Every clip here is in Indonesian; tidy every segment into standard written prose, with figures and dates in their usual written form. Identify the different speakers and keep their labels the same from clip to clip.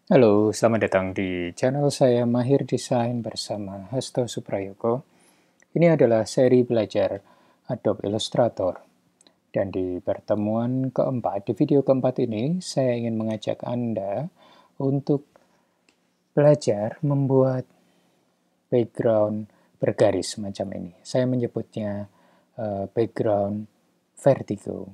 Speaker 1: Halo, selamat datang di channel saya Mahir Desain bersama Hasto Suprayoko. Ini adalah seri belajar Adobe Illustrator. Dan di pertemuan keempat, di video keempat ini, saya ingin mengajak Anda untuk belajar membuat background bergaris semacam ini. Saya menyebutnya background vertigo.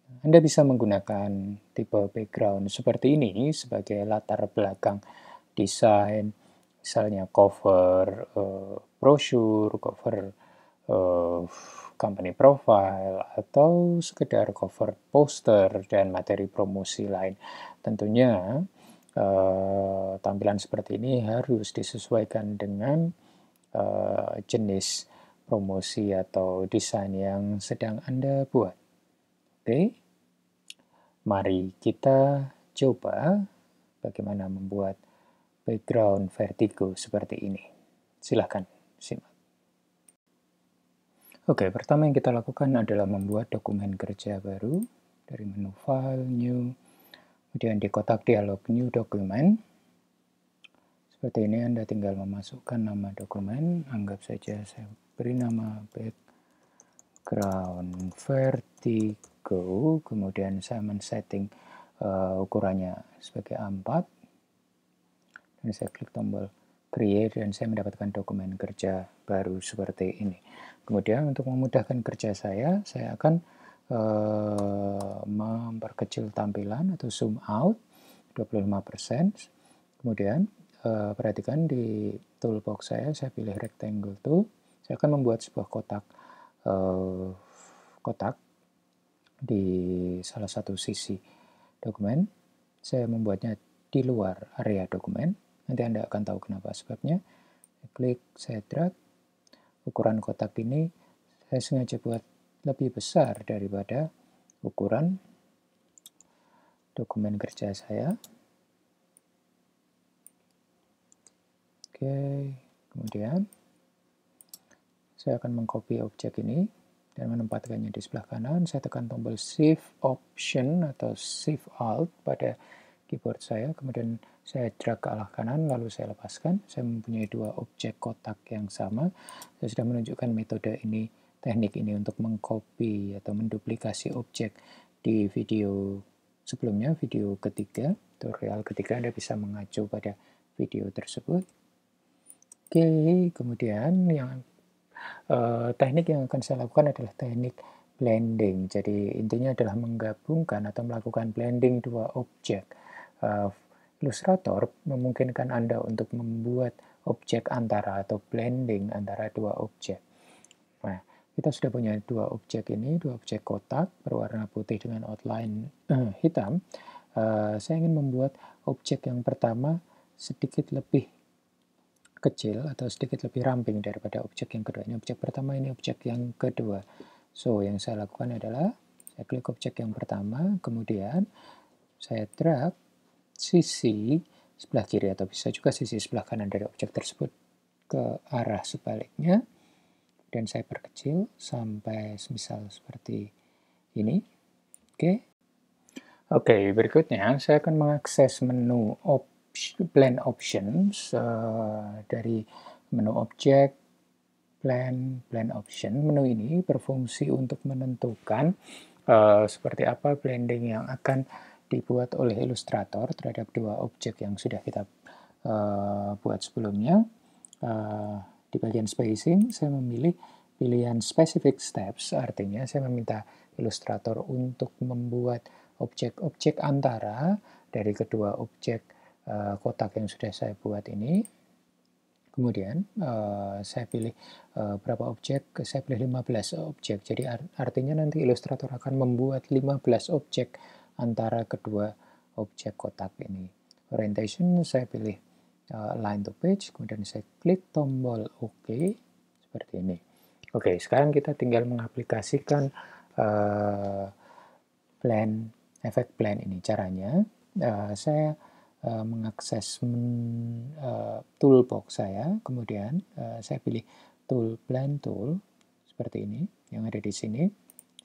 Speaker 1: Anda bisa menggunakan tipe background seperti ini sebagai latar belakang desain, misalnya cover brosur, cover company profile, atau sekedar cover poster dan materi promosi lain. Tentunya tampilan seperti ini harus disesuaikan dengan jenis promosi atau desain yang sedang Anda buat. Oke, mari kita coba bagaimana membuat background vertigo seperti ini. Silahkan simak. Oke, pertama yang kita lakukan adalah membuat dokumen kerja baru dari menu File, New, kemudian di kotak dialog New Document. Seperti ini Anda tinggal memasukkan nama dokumen, anggap saja saya beri nama background vertigo, kemudian saya men-setting ukurannya sebagai A4, dan saya klik tombol create dan saya mendapatkan dokumen kerja baru seperti ini. Kemudian untuk memudahkan kerja saya akan memperkecil tampilan atau zoom out 25%. Kemudian perhatikan di toolbox saya pilih rectangle tool. Saya akan membuat sebuah kotak di salah satu sisi dokumen. Saya membuatnya di luar area dokumen. Nanti Anda akan tahu kenapa sebabnya. Saya klik, saya drag. Ukuran kotak ini saya sengaja buat lebih besar daripada ukuran dokumen kerja saya. Oke, kemudian saya akan mengcopy objek ini dan menempatkannya di sebelah kanan. Saya tekan tombol Shift Option atau Shift Alt pada keyboard saya, kemudian saya drag ke arah kanan, lalu saya lepaskan. Saya mempunyai dua objek kotak yang sama. Saya sudah menunjukkan metode ini, teknik ini untuk mengcopy atau menduplikasi objek di video sebelumnya, video ketiga, tutorial ketiga. Anda bisa mengacu pada video tersebut. Oke, kemudian teknik yang akan saya lakukan adalah teknik blending. Jadi intinya adalah menggabungkan atau melakukan blending dua objek. Illustrator memungkinkan Anda untuk membuat objek antara atau blending antara dua objek. Nah, kita sudah punya dua objek ini, dua objek kotak berwarna putih dengan outline hitam. Saya ingin membuat objek yang pertama sedikit lebih kecil atau sedikit lebih ramping daripada objek yang kedua. Ini objek pertama, ini objek yang kedua. So, yang saya lakukan adalah saya klik objek yang pertama, kemudian saya drag sisi sebelah kiri atau bisa juga sisi sebelah kanan dari objek tersebut ke arah sebaliknya, dan saya perkecil sampai semisal seperti ini. Oke, berikutnya saya akan mengakses menu blend options dari menu objek, blend option. Menu ini berfungsi untuk menentukan seperti apa blending yang akan dibuat oleh Illustrator terhadap dua objek yang sudah kita buat sebelumnya. Di bagian spacing, saya memilih pilihan specific steps, artinya saya meminta Illustrator untuk membuat objek-objek antara dari kedua objek kotak yang sudah saya buat ini. Kemudian saya pilih berapa objek, saya pilih 15 objek. Jadi artinya nanti Illustrator akan membuat 15 objek antara kedua objek kotak ini. Orientation saya pilih align to page, kemudian saya klik tombol OK, seperti ini. Oke, sekarang kita tinggal mengaplikasikan efek blend ini. Caranya, saya mengakses toolbox saya, kemudian saya pilih tool blend tool seperti ini yang ada di sini.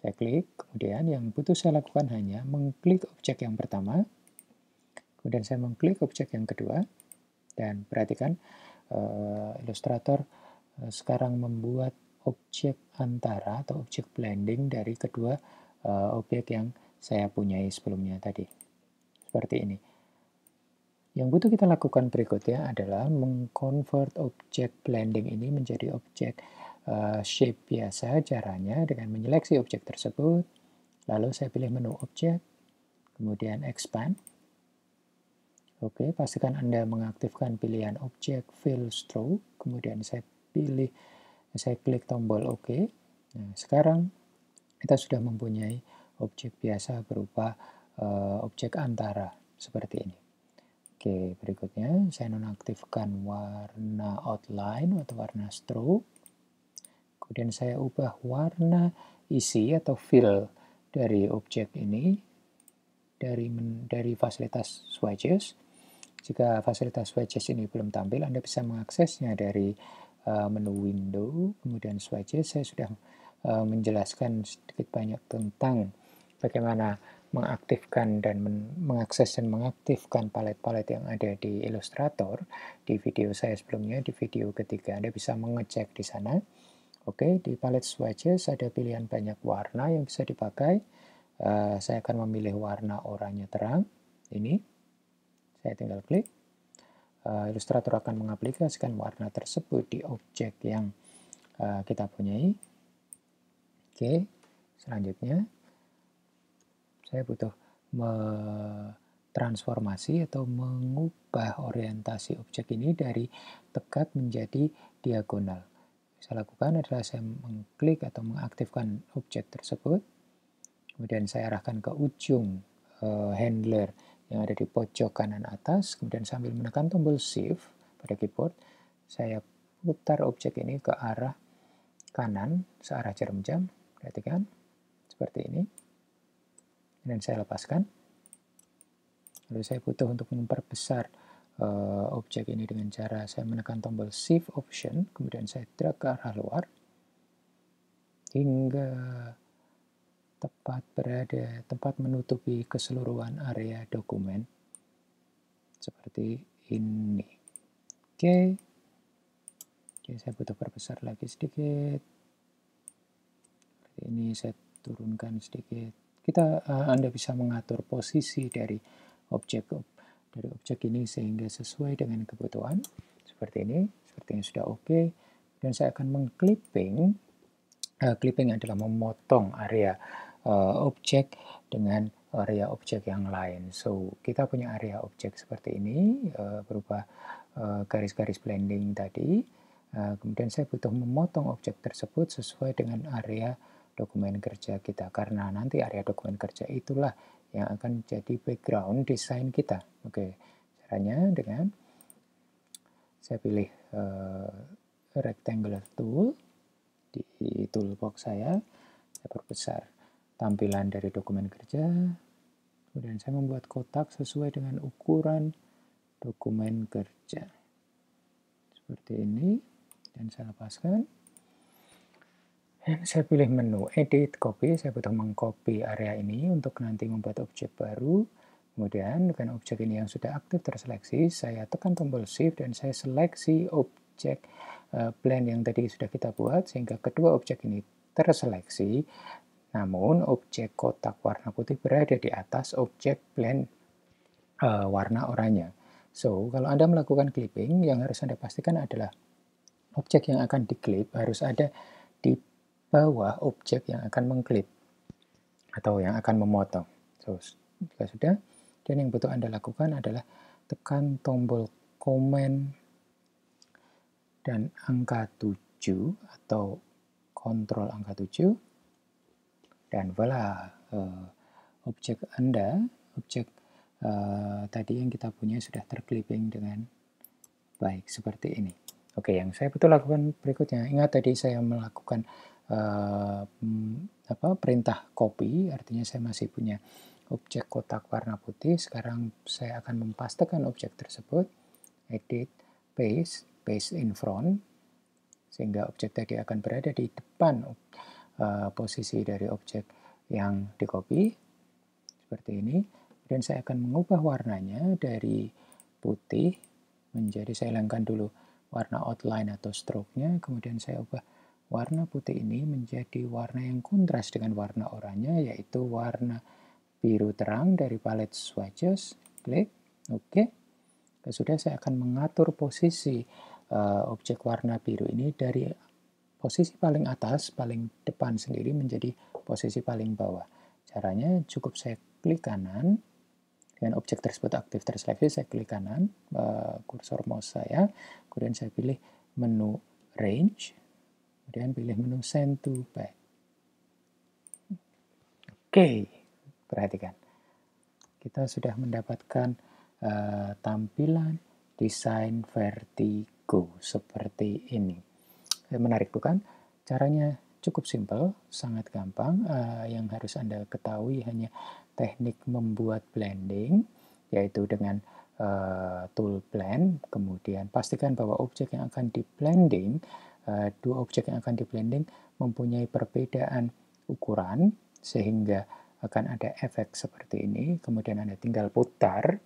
Speaker 1: Saya klik, kemudian yang butuh saya lakukan hanya mengklik objek yang pertama, Kemudian saya mengklik objek yang kedua, dan perhatikan Illustrator sekarang membuat objek antara atau objek blending dari kedua objek yang saya punyai sebelumnya tadi. Seperti ini. Yang butuh kita lakukan berikutnya adalah mengconvert objek blending ini menjadi objek shape biasa. Caranya dengan menyeleksi objek tersebut, lalu saya pilih menu objek, kemudian expand. Oke, pastikan Anda mengaktifkan pilihan objek fill stroke, kemudian saya klik tombol OK. Nah, sekarang kita sudah mempunyai objek biasa berupa objek antara seperti ini. Oke, berikutnya saya nonaktifkan warna outline atau warna stroke. Kemudian saya ubah warna isi atau fill dari objek ini dari fasilitas swatches. Jika fasilitas swatches ini belum tampil, Anda bisa mengaksesnya dari menu window, kemudian swatches. Saya sudah menjelaskan sedikit banyak tentang bagaimana mengaktifkan dan mengakses dan mengaktifkan palet-palet yang ada di Illustrator di video saya sebelumnya, di video ketiga. Anda bisa mengecek di sana. Oke, di palet swatches ada pilihan banyak warna yang bisa dipakai. Saya akan memilih warna oranye terang. Ini. Saya tinggal klik. Illustrator akan mengaplikasikan warna tersebut di objek yang kita punyai. Oke, selanjutnya saya butuh transformasi atau mengubah orientasi objek ini dari tegak menjadi diagonal. Yang saya lakukan adalah saya mengklik atau mengaktifkan objek tersebut, kemudian saya arahkan ke ujung handler yang ada di pojok kanan atas, kemudian sambil menekan tombol Shift pada keyboard, saya putar objek ini ke arah kanan, searah jarum jam, perhatikan, seperti ini. Dan saya lepaskan. Lalu saya butuh untuk memperbesar objek ini dengan cara saya menekan tombol Shift Option, kemudian saya drag ke arah luar, hingga tepat menutupi keseluruhan area dokumen seperti ini. Oke, saya butuh perbesar lagi sedikit. Ini saya turunkan sedikit. Anda bisa mengatur posisi dari objek ini sehingga sesuai dengan kebutuhan. Seperti ini, sepertinya sudah oke. Dan saya akan mengclipping. Clipping adalah memotong area objek dengan area objek yang lain. So, kita punya area objek seperti ini, berupa garis-garis blending tadi. Kemudian saya butuh memotong objek tersebut sesuai dengan area dokumen kerja kita. Karena nanti area dokumen kerja itulah yang akan jadi background desain kita. Oke, caranya dengan saya pilih rectangular tool di toolbox saya perbesar tampilan dari dokumen kerja, kemudian saya membuat kotak sesuai dengan ukuran dokumen kerja. Seperti ini, dan saya lepaskan. Dan saya pilih menu Edit, Copy, saya butuh mengcopy area ini untuk nanti membuat objek baru. Kemudian dengan objek ini yang sudah aktif terseleksi, saya tekan tombol Shift dan saya seleksi objek blend yang tadi sudah kita buat, sehingga kedua objek ini terseleksi, namun objek kotak warna putih berada di atas objek blend warna oranye. So, kalau Anda melakukan clipping, yang harus Anda pastikan adalah objek yang akan diklip harus ada di bawah objek yang akan mengklip atau yang akan memotong. So, jika sudah, dan yang butuh Anda lakukan adalah tekan tombol Command dan angka 7 atau Kontrol angka 7, dan voila, objek Anda, objek tadi yang kita punya sudah terclipping dengan baik seperti ini. Oke, yang saya butuh lakukan berikutnya, ingat tadi saya melakukan perintah copy, artinya saya masih punya objek kotak warna putih. Sekarang saya akan mempastekan objek tersebut, edit, paste in front, sehingga objek tadi akan berada di depan posisi dari objek yang di-copy, seperti ini. Kemudian saya akan mengubah warnanya dari putih menjadi, saya hilangkan dulu warna outline atau stroke-nya, kemudian saya ubah warna putih ini menjadi warna yang kontras dengan warna oranye, yaitu warna biru terang dari palette swatches. Klik, oke. Sudah, saya akan mengatur posisi objek warna biru ini dari posisi paling atas, paling depan sendiri menjadi posisi paling bawah. Caranya cukup saya klik kanan, dengan objek tersebut aktif terseleksi, saya klik kanan, kursor mouse saya, kemudian saya pilih menu range, kemudian pilih menu send to back. Oke, perhatikan. Kita sudah mendapatkan tampilan desain vertigo seperti ini. Menarik bukan? Caranya cukup simpel, sangat gampang. Yang harus Anda ketahui hanya teknik membuat blending, yaitu dengan tool blend. Kemudian pastikan bahwa objek yang akan di blending, dua objek yang akan di blending mempunyai perbedaan ukuran, sehingga akan ada efek seperti ini. Kemudian Anda tinggal putar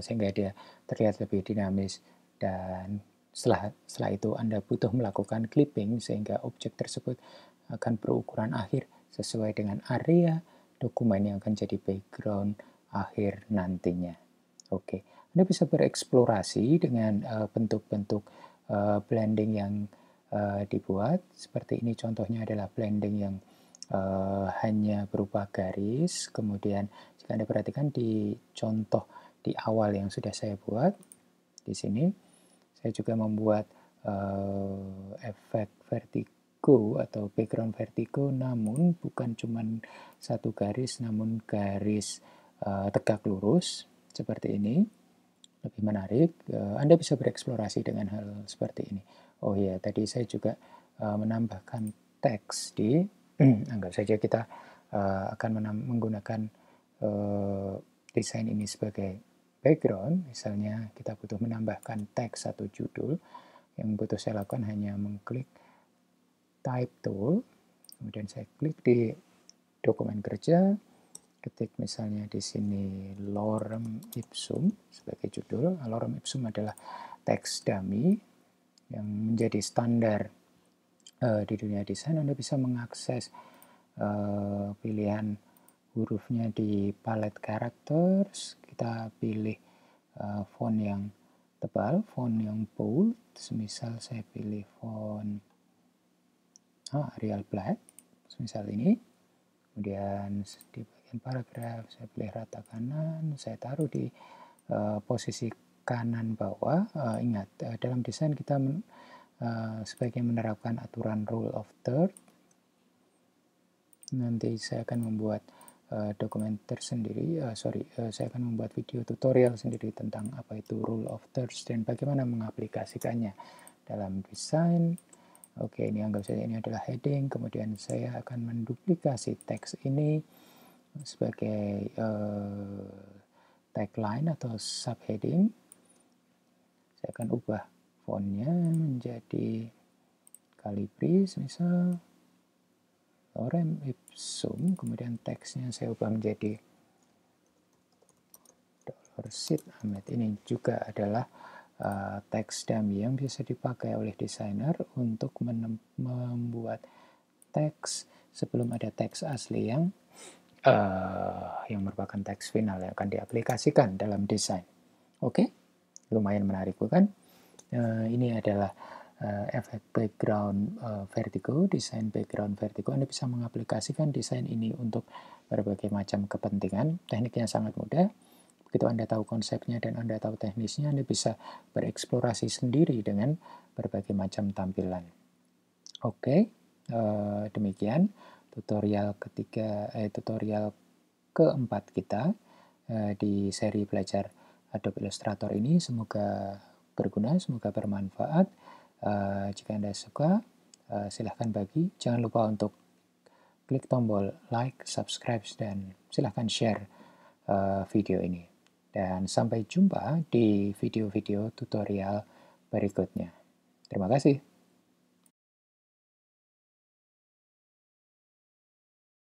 Speaker 1: sehingga dia terlihat lebih dinamis, dan setelah itu Anda butuh melakukan clipping sehingga objek tersebut akan berukuran akhir sesuai dengan area dokumen yang akan jadi background akhir nantinya. Oke, Anda bisa bereksplorasi dengan bentuk-bentuk blending yang dibuat. Seperti ini contohnya adalah blending yang hanya berupa garis. Kemudian jika Anda perhatikan di contoh di awal yang sudah saya buat, di sini saya juga membuat efek vertigo atau background vertigo, namun bukan cuma satu garis, namun garis tegak lurus seperti ini. Lebih menarik, Anda bisa bereksplorasi dengan hal seperti ini. Oh ya, tadi saya juga menambahkan teks di, anggap saja kita akan menggunakan desain ini sebagai background. Misalnya kita butuh menambahkan teks atau judul, yang butuh saya lakukan hanya mengklik type tool, kemudian saya klik di dokumen kerja, ketik misalnya di sini lorem ipsum sebagai judul. Lorem ipsum adalah teks dummy yang menjadi standar di dunia desain. Anda bisa mengakses pilihan hurufnya di palette characters. Kita pilih font yang tebal, font yang bold. Semisal saya pilih font Arial Black, semisal ini. Kemudian di bagian paragraf saya pilih rata kanan, saya taruh di posisi kanan bawah. Ingat, dalam desain kita sebaiknya menerapkan aturan rule of third. Nanti saya akan membuat dokumen tersendiri, saya akan membuat video tutorial sendiri tentang apa itu rule of thirds dan bagaimana mengaplikasikannya dalam desain. Oke, ini anggap saja ini adalah heading, kemudian saya akan menduplikasi teks ini sebagai tagline atau subheading. Saya akan ubah fontnya menjadi Calibri, misal lorem ipsum, kemudian teksnya saya ubah menjadi $Sid Ahmed. Ini juga adalah teks dummy yang bisa dipakai oleh desainer untuk membuat teks sebelum ada teks asli yang merupakan teks final yang akan diaplikasikan dalam desain. Oke, lumayan menarik bukan? Ini adalah efek background vertigo, desain background vertigo. Anda bisa mengaplikasikan desain ini untuk berbagai macam kepentingan. Tekniknya sangat mudah. Begitu Anda tahu konsepnya dan Anda tahu teknisnya, Anda bisa bereksplorasi sendiri dengan berbagai macam tampilan. Oke, demikian tutorial keempat kita di seri belajar Adobe Illustrator ini. Semoga berguna, semoga bermanfaat. Jika Anda suka, silahkan bagi. Jangan lupa untuk klik tombol like, subscribe, dan silahkan share video ini. Dan sampai jumpa di video-video tutorial berikutnya. Terima kasih.